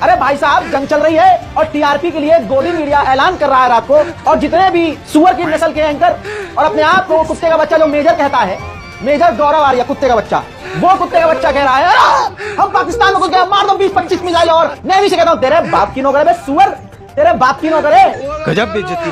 अरे भाई साहब जंग चल रही है और टीआरपी के लिए गोदी मीडिया ऐलान कर रहा है रात को, और जितने भी सुअर की नस्ल के एंकर और अपने आप को कुत्ते का बच्चा जो मेजर कहता है, मेजर गौरव आर्या कुत्ते का बच्चा, वो कुत्ते का बच्चा कह रहा है हम पाकिस्तान में घुस गए, मार दो 20-25 मिसाइल। और नेवी से कहता हूँ तेरे बाप की नौकर है सुअर, तेरे बाप की नौकर है। गजब बेइज्जती।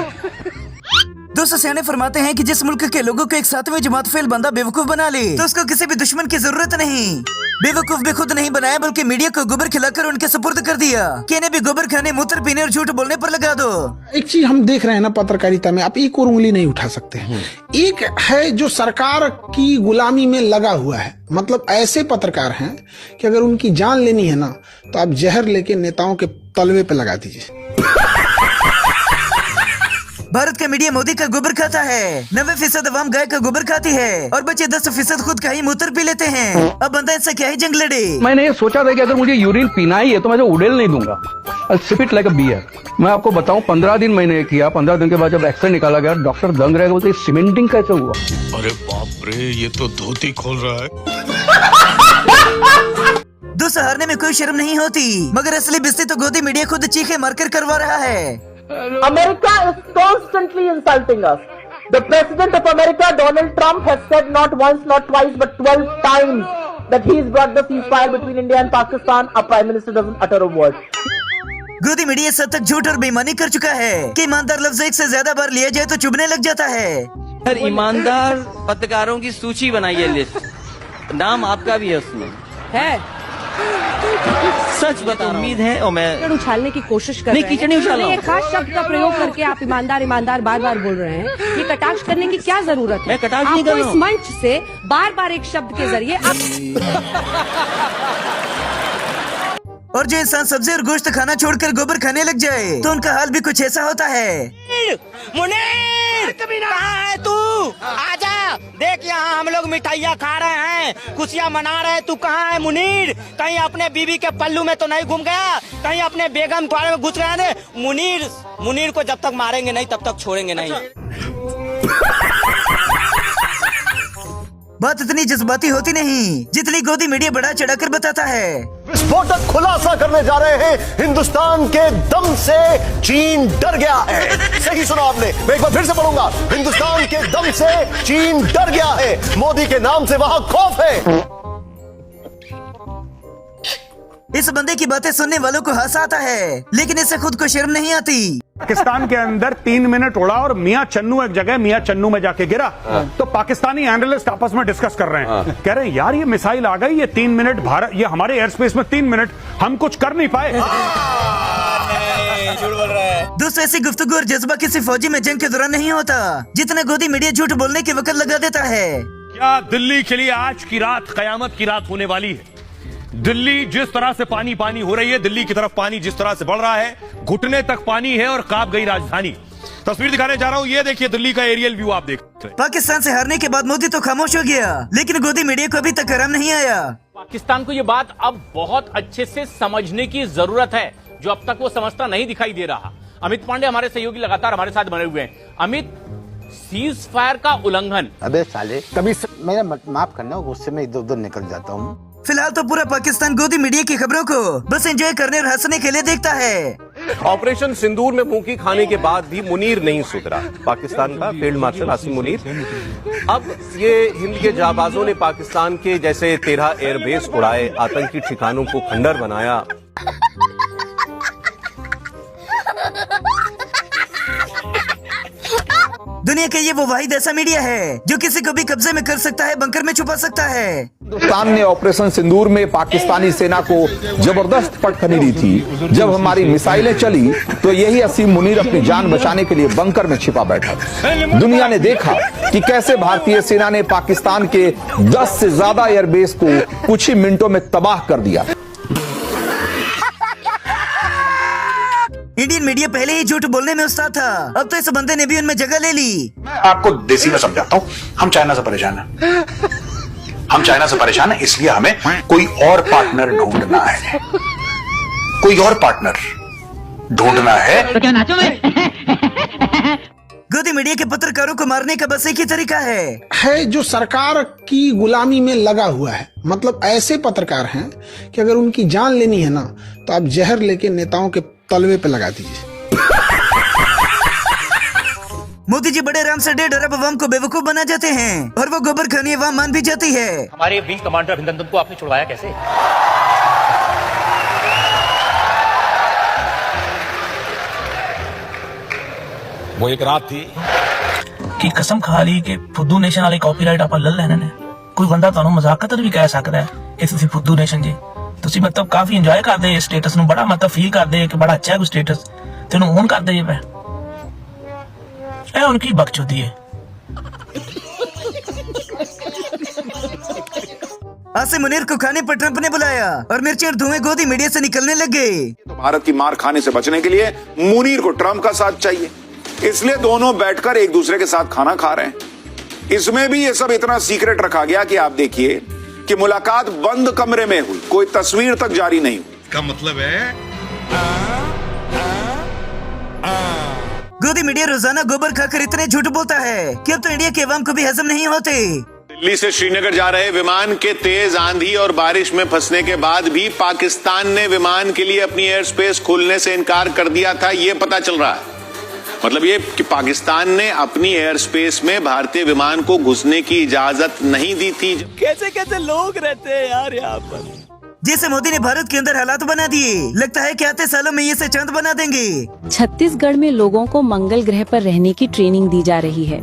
दोस्तों सियाने फरमाते हैं कि जिस मुल्क के लोगों को एक सातवें जमात फेल बंदा बेवकूफ बना ले तो उसको किसी भी दुश्मन की जरूरत नहीं। बेवकूफ भी खुद नहीं बनाया बल्कि मीडिया को गोबर खिलाकर उनके सुपुर्द कर दिया कि इन्हें भी गोबर खाने, मूत्र पीने और झूठ बोलने पर लगा दो। एक चीज हम देख रहे हैं ना पत्रकारिता में, आप एक और उंगली नहीं उठा सकते। एक है जो सरकार की गुलामी में लगा हुआ है, मतलब ऐसे पत्रकार हैं कि अगर उनकी जान लेनी है ना तो आप जहर लेके नेताओं के तलवे पे लगा दीजिए। भारत का मीडिया मोदी का गोबर खाता है, 90% अवाम गाय का गोबर खाती है और बचे 10% खुद का ही मूत्र पी लेते हैं। अब बंदा इससे क्या ही जंग लड़े। मैंने ये सोचा था कि अगर मुझे यूरिन पीना ही है तो मैं तो उड़ेल नहीं दूंगा, sip it like a beer. मैं आपको बताऊं 15 दिन मैंने किया, 15 दिन के बाद जब एक्सरे निकाला गया डॉक्टर दंग रहेगा, बोलते सीमेंटिंग कैसे हुआ। अरे बाप रे, ये तो धोती खोल रहा है। दोस्तों हारने में कोई शर्म नहीं होती, मगर असली बिस्ती तो गोदी मीडिया खुद चीखे मारकर करवा रहा है। America is constantly insulting us. The president of America, Donald Trump, has said not once, not twice, but 12 times that he's brought the ceasefire between India and Pakistan. Our prime minister doesn't utter a word. गोदी media इस हद तक झूठ और बेईमानी कर चुका है कि ईमानदार लफ्ज एक से ज्यादा बार लिया जाए तो चुभने लग जाता है। ईमानदार पत्रकारों की सूची बनाइए, लिस्ट, नाम आपका भी है उसमें है। सच बता, उम्मीद है और मैं उछालने की कोशिश कर रहे हैं। कीचड़ नहीं उछाल रहा हूं। एक खास शब्द का प्रयोग करके आप ईमानदार ईमानदार बार बार बोल रहे हैं, ये कटाक्ष करने की क्या जरूरत है? मैं कटाक्ष नहीं कर रहा हूं। इस मंच से बार बार एक शब्द के जरिए और जो इंसान सब्जी और गोश्त खाना छोड़कर गोबर खाने लग जाए तो उनका हाल भी कुछ ऐसा होता है। मुनीर कहाँ है तू? आजा, देख यहाँ हम लोग मिठाइयाँ खा रहे हैं, खुशियाँ मना रहे हैं, तू कहाँ है मुनीर? कहीं अपने बीवी के पल्लू में तो नहीं घुम गया, कहीं अपने बेगम द्वार में घुस गया ने? मुनीर को जब तक मारेंगे नहीं तब तक छोड़ेंगे नहीं। बात इतनी जज्बाती होती नहीं जितनी गोदी मीडिया बढ़ा चढ़ाकर बताता है। विस्फोटक खुलासा करने जा रहे हैं, हिंदुस्तान के दम से चीन डर गया है। सही सुना आपने, मैं एक बार फिर से पढ़ूंगा, हिंदुस्तान के दम से चीन डर गया है, मोदी के नाम से वहां खौफ है। इस बंदे की बातें सुनने वालों को हंस आता है लेकिन इससे खुद को शर्म नहीं आती। पाकिस्तान के अंदर 3 मिनट उड़ा और मियां चन्नू एक जगह मियां चन्नू में जाके गिरा तो पाकिस्तानी एनालिस्ट आपस में डिस्कस कर रहे हैं, कह रहे हैं यार ये मिसाइल आ गई, ये 3 मिनट भारत, ये हमारे एयर स्पेस में 3 मिनट हम कुछ कर नहीं पाए। दोस्तों ऐसी गुफ्तगू और जज्बा किसी फौजी में जंग के दौरान नहीं होता जितना गोदी मीडिया झूठ बोलने के वक्त लगा देता है। क्या दिल्ली के लिए आज की रात कयामत की रात होने वाली है? दिल्ली जिस तरह से पानी पानी हो रही है, दिल्ली की तरफ पानी जिस तरह से बढ़ रहा है, घुटने तक पानी है और कांप गई राजधानी। तस्वीर दिखाने जा रहा हूं, ये देखिए दिल्ली का एरियल व्यू आप देख रहे हैं। पाकिस्तान से हारने के बाद मोदी तो खामोश हो गया लेकिन गोदी मीडिया को अभी तक आराम नहीं आया। पाकिस्तान को ये बात अब बहुत अच्छे से समझने की जरूरत है जो अब तक वो समझता नहीं दिखाई दे रहा। अमित पांडे हमारे सहयोगी लगातार हमारे साथ बने हुए हैं। अमित, सीज फायर का उल्लंघन, अबे साले कभी मेरा माफ करना, गुस्से में इधर उधर निकल जाता हूँ। फिलहाल तो पूरा पाकिस्तान गोदी मीडिया की खबरों को बस एंजॉय करने और हंसने के लिए देखता है। ऑपरेशन सिंदूर में मुंह की खाने के बाद भी मुनीर नहीं सुधरा। पाकिस्तान का फील्ड मार्शल आसिम मुनीर। अब ये हिंद के जाबाजों ने पाकिस्तान के जैसे 13 एयरबेस उड़ाए, आतंकी ठिकानों को खंडर बनाया। दुनिया का ये वो वाहिद ऐसा मीडिया है जो किसी को भी कब्जे में कर सकता है, बंकर में छुपा सकता है। हिंदुस्तान ने ऑपरेशन सिंदूर में पाकिस्तानी सेना को जबरदस्त पटखनी दी थी। जब हमारी मिसाइलें चली तो यही असीम मुनीर अपनी जान बचाने के लिए बंकर में छिपा बैठा था। दुनिया ने देखा कि कैसे भारतीय सेना ने पाकिस्तान के 10 से ज्यादा एयरबेस को कुछ ही मिनटों में तबाह कर दिया। इंडियन मीडिया पहले ही झूठ बोलने में उस्ताद था, अब तो इस बंदे ने भी उनमें जगह ले ली। मैं आपको देसी में समझाता हूँ, हम चाइना से परेशान हैं। हम चाइना से परेशान हैं इसलिए हमें कोई और पार्टनर ढूंढना है, कोई और पार्टनर ढूंढना है। तो क्या नाचो में? गोदी मीडिया के पत्रकारों को मारने का बस एक ही तरीका है जो सरकार की गुलामी में लगा हुआ है। मतलब ऐसे पत्रकार हैं कि अगर उनकी जान लेनी है ना तो आप जहर लेके नेताओं के तलवे पे लगा दीजिए। मोदी जी बड़े आराम से 1.5 अरब अवाम को बेवकूफ बना जाते हैं और वो गोबर खानी अवाम मान भी जाती है। हमारे विंग कमांडर अभिनंदन को आपने छुड़वाया कैसे? वो एक रात थी कि कसम खा ली कि फुद्दू नेशन वाले कॉपीराइट आप ले लेने ने कोई बंदा ਤੁਹਾਨੂੰ ਮਜ਼ਾਕਤ ਵੀ ਕਹਿ ਸਕਦਾ ਹੈ ਕਿ ਤੁਸੀਂ ਫੁੱਦੂ ਨੇਸ਼ਨ ਜੀ ਤੁਸੀਂ ਮਤਲਬ ਕਾਫੀ ਇੰਜੋਏ ਕਰਦੇ ਇਸ ਸਟੇਟਸ ਨੂੰ ਬੜਾ ਮਤਲਬ ਫੀਲ ਕਰਦੇ ਕਿ ਬੜਾ ਅੱਛਾ ਹੈ ਕੋਈ ਸਟੇਟਸ ਤੈਨੂੰ ਹੁਣ ਕਰਦੇ ਜੇ ਪੈ ਇਹ ਉਨकी बकचोदी है। आसे मुनीर को खाने पर ट्रंप ने बुलाया और मिर्ची और धुएं गोदी मीडिया से निकलने लग गए। तो भारत की मार खाने से बचने के लिए मुनीर को ट्रंप का साथ चाहिए, इसलिए दोनों बैठकर एक दूसरे के साथ खाना खा रहे हैं। इसमें भी ये सब इतना सीक्रेट रखा गया कि आप देखिए कि मुलाकात बंद कमरे में हुई, कोई तस्वीर तक जारी नहीं हुई। इसका मतलब है गोदी मीडिया रोजाना गोबर खाकर इतने झूठ बोलता है कि अब तो इंडिया के अवाम को भी हजम नहीं होते। दिल्ली से श्रीनगर जा रहे विमान के तेज आंधी और बारिश में फंसने के बाद भी पाकिस्तान ने विमान के लिए अपनी एयर स्पेस खोलने से इनकार कर दिया था, ये पता चल रहा है। मतलब ये कि पाकिस्तान ने अपनी एयर स्पेस में भारतीय विमान को घुसने की इजाजत नहीं दी थी। कैसे कैसे लोग रहते हैं यार यहाँ पर। जैसे मोदी ने भारत के अंदर हालात बना दिए, लगता है कि आते सालों में ये से चांद बना देंगे। छत्तीसगढ़ में लोगों को मंगल ग्रह पर रहने की ट्रेनिंग दी जा रही है।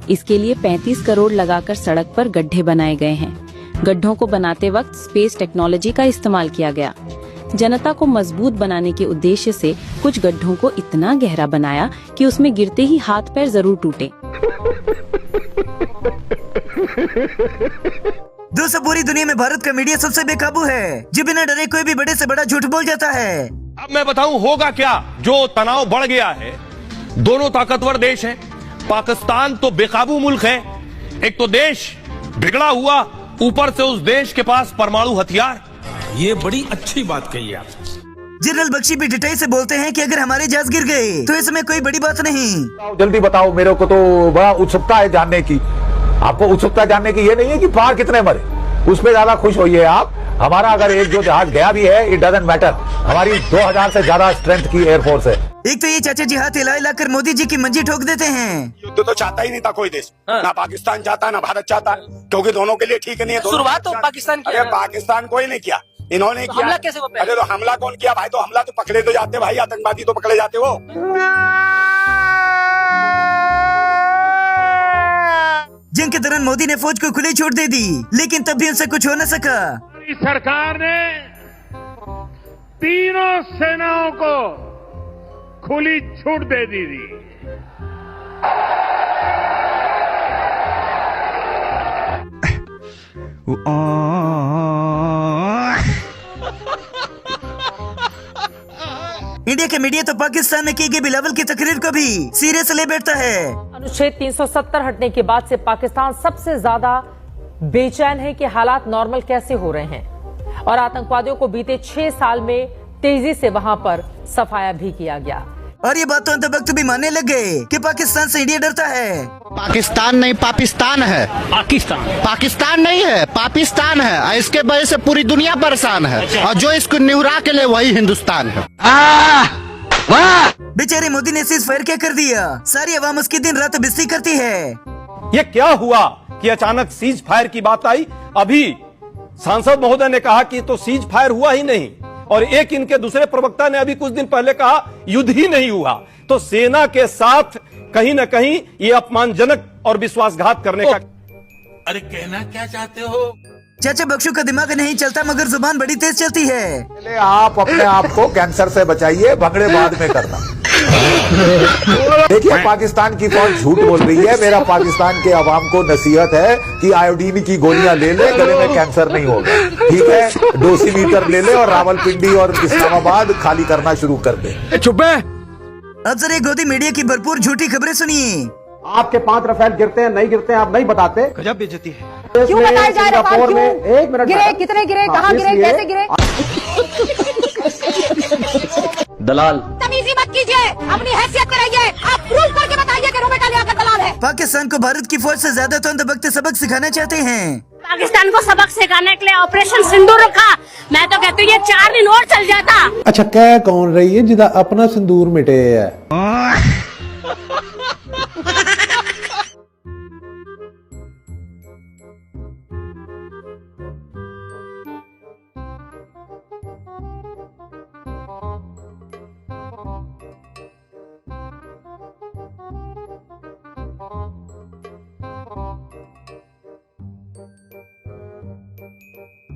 इसके लिए 35 करोड़ लगाकर सड़क पर गड्ढे बनाए गए हैं। गड्ढों को बनाते वक्त स्पेस टेक्नोलॉजी का इस्तेमाल किया गया। जनता को मजबूत बनाने के उद्देश्य से कुछ गड्ढों को इतना गहरा बनाया कि उसमें गिरते ही हाथ पैर जरूर टूटे। दोस्तों, पूरी दुनिया में भारत का मीडिया सबसे बेकाबू है, जो बिना डरे कोई भी बड़े से बड़ा झूठ बोल जाता है। अब मैं बताऊं होगा क्या। जो तनाव बढ़ गया है, दोनों ताकतवर देश हैं। पाकिस्तान तो बेकाबू मुल्क है, एक तो देश बिगड़ा हुआ, ऊपर से उस देश के पास परमाणु हथियार। ये बड़ी अच्छी बात कही आप। जनरल बख्शी भी डिटेल से बोलते हैं कि अगर हमारे जहाज गिर गए तो इसमें कोई बड़ी बात नहीं। जल्दी बताओ, मेरे को तो बड़ा उत्सुकता है जानने की। आपको उत्सुकता जानने की ये नहीं है कि बाहर कितने मरे, उस पर ज्यादा खुश होइए आप। हमारा अगर एक जो जहाज गया भी है, इट डजंट मैटर। हमारी 2000 से ज्यादा स्ट्रेंथ की एयरफोर्स है। एक तो ये चाचा जी हाथ हिला हिलाकर मोदी जी की मंजी ठोक देते हैं। युद्ध तो चाहता ही नहीं था कोई देश, ना पाकिस्तान चाहता ना भारत चाहता, क्योंकि दोनों के लिए ठीक नहीं है। शुरुआत तो पाकिस्तान की। अरे पाकिस्तान कोई नहीं किया, इन्होंने किया। हमला कैसे? अरे तो हमला कौन किया भाई? तो हमला तो पकड़े तो जाते भाई, आतंकवादी तो पकड़े जाते वो। जंग के दौरान मोदी ने फौज को खुली छूट दे दी, लेकिन तब भी उनसे कुछ हो न सका। सरकार ने तीनों सेनाओं को खुली छूट दे दी थी। इंडिया के मीडिया तो पाकिस्तान में की गई बिलावल की तकरीर को भी सीरियस ले बैठता है। अनुच्छेद 370 हटने के बाद से पाकिस्तान सबसे ज्यादा बेचैन है कि हालात नॉर्मल कैसे हो रहे हैं, और आतंकवादियों को बीते 6 साल में तेजी से वहां पर सफाया भी किया गया। और ये बात तो अंत वक्त भी मानने लग गए कि पाकिस्तान से इंडिया डरता है। पाकिस्तान नहीं, पाकिस्तान है। पाकिस्तान नहीं है, पाकिस्तान है। इसके वजह से पूरी दुनिया परेशान है, और जो इसको निहुरा के लिए वही हिंदुस्तान है। बेचारे मोदी ने सीज फायर क्या कर दिया, सारी अवाम उसकी दिन रात बेइज्जती करती है। ये क्या हुआ कि अचानक सीज फायर की बात आई? अभी सांसद महोदय ने कहा कि तो सीज फायर हुआ ही नहीं, और एक इनके दूसरे प्रवक्ता ने अभी कुछ दिन पहले कहा युद्ध ही नहीं हुआ। तो सेना के साथ कहीं न कहीं ये अपमानजनक और विश्वासघात करने का। अरे कहना क्या चाहते हो? चाचा बख्शू का दिमाग नहीं चलता, मगर जुबान बड़ी तेज चलती है। पहले आप अपने आप को कैंसर से बचाइए, भगड़े बाद में करना। देखिए, पाकिस्तान की फौज झूठ बोल रही है। मेरा पाकिस्तान के अवाम को नसीहत है कि आयोडीन की गोलियां ले ले, गले में कैंसर नहीं होगा। ठीक है, डोसीमीटर ले ले और रावलपिंडी और इस्लामाबाद खाली करना शुरू कर दे। चुप है। अब जरा गोदी मीडिया की भरपूर झूठी खबरें सुनिए। आपके 5 रफेल गिरते हैं, नहीं गिरते हैं, आप नहीं बताते। गजब बेइज्जती है। क्यों बताया जाए रफाल? क्यों? एक मिनट गिरे, कितने गिरे, कहाँ गिरे, कैसे गिरे? दलाल तमीजी मत कीजिए, अपनी हैसियत में रहिए। आप प्रूव करके बताइए कि रुपए का लिया पाकिस्तान को भारत की फौज से ज्यादा तो अंधभक्त सबक सिखाना चाहते हैं। पाकिस्तान को सबक सिखाने के लिए ऑपरेशन सिंदूर रखा। मैं तो कहती हूँ ये 4 दिन और चल जाता। अच्छा कह कौन रही है जिदा अपना सिंदूर मिटे है।